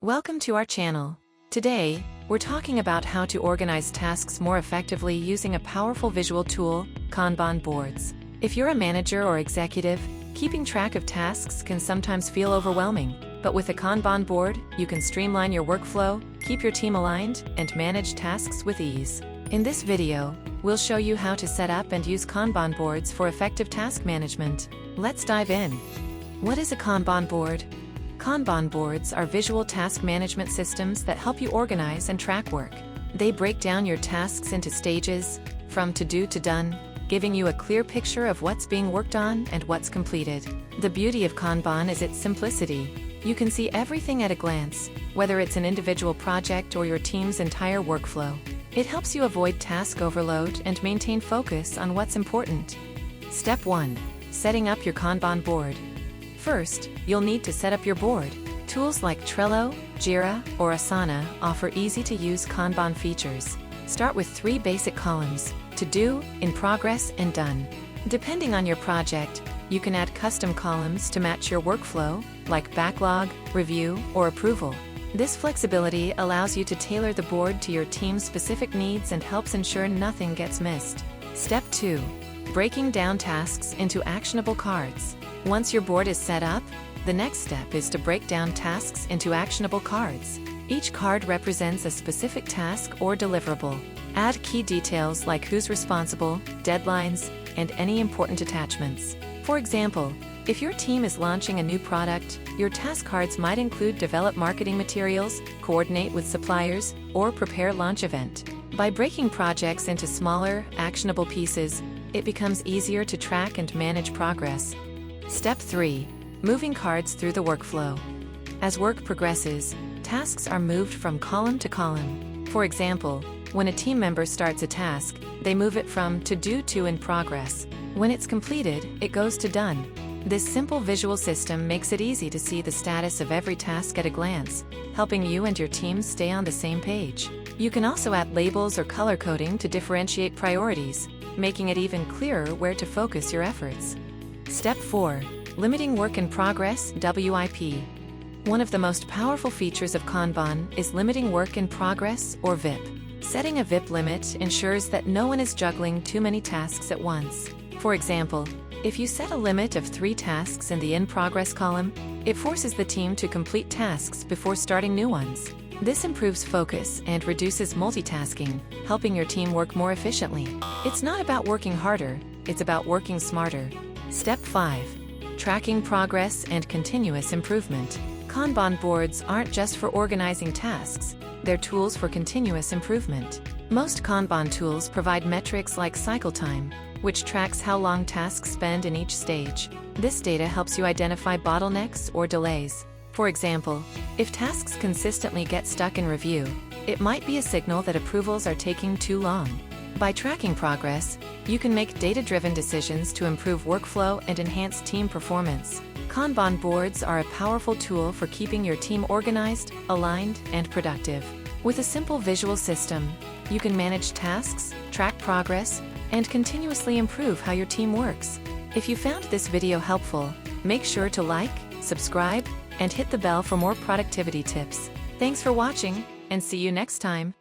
Welcome to our channel. Today, we're talking about how to organize tasks more effectively using a powerful visual tool, Kanban boards. If you're a manager or executive, keeping track of tasks can sometimes feel overwhelming, but with a Kanban board, you can streamline your workflow, keep your team aligned, and manage tasks with ease. In this video, we'll show you how to set up and use Kanban boards for effective task management. Let's dive in. What is a Kanban board? Kanban boards are visual task management systems that help you organize and track work. They break down your tasks into stages, from to-do to done, giving you a clear picture of what's being worked on and what's completed. The beauty of Kanban is its simplicity. You can see everything at a glance, whether it's an individual project or your team's entire workflow. It helps you avoid task overload and maintain focus on what's important. Step 1. Setting up your Kanban board. First, you'll need to set up your board. Tools like Trello, Jira, or Asana offer easy-to-use Kanban features. Start with 3 basic columns: to do, in progress, and done. Depending on your project, you can add custom columns to match your workflow, like backlog, review, or approval. This flexibility allows you to tailor the board to your team's specific needs and helps ensure nothing gets missed. Step 2. Breaking down tasks into actionable cards. Once your board is set up, the next step is to break down tasks into actionable cards. Each card represents a specific task or deliverable. Add key details like who's responsible, deadlines, and any important attachments. For example, if your team is launching a new product, your task cards might include develop marketing materials, coordinate with suppliers, or prepare launch event. By breaking projects into smaller, actionable pieces, it becomes easier to track and manage progress. Step 3. Moving cards through the workflow. As work progresses, tasks are moved from column to column. For example, when a team member starts a task, they move it from to do to in progress. When it's completed, it goes to done. This simple visual system makes it easy to see the status of every task at a glance, helping you and your team stay on the same page. You can also add labels or color coding to differentiate priorities, making it even clearer where to focus your efforts. Step 4. Limiting work in progress, WIP. One of the most powerful features of Kanban is limiting work in progress, or VIP. Setting a VIP limit ensures that no one is juggling too many tasks at once. For example, if you set a limit of 3 tasks in the in progress column, it forces the team to complete tasks before starting new ones. This improves focus and reduces multitasking, helping your team work more efficiently. It's not about working harder, it's about working smarter. Step 5. Tracking progress and continuous improvement. Kanban boards aren't just for organizing tasks, they're tools for continuous improvement. Most Kanban tools provide metrics like cycle time, which tracks how long tasks spend in each stage. This data helps you identify bottlenecks or delays. For example, if tasks consistently get stuck in review, it might be a signal that approvals are taking too long. By tracking progress, you can make data-driven decisions to improve workflow and enhance team performance. Kanban boards are a powerful tool for keeping your team organized, aligned, and productive. With a simple visual system, you can manage tasks, track progress, and continuously improve how your team works. If you found this video helpful, make sure to like, subscribe, and hit the bell for more productivity tips. Thanks for watching, and see you next time.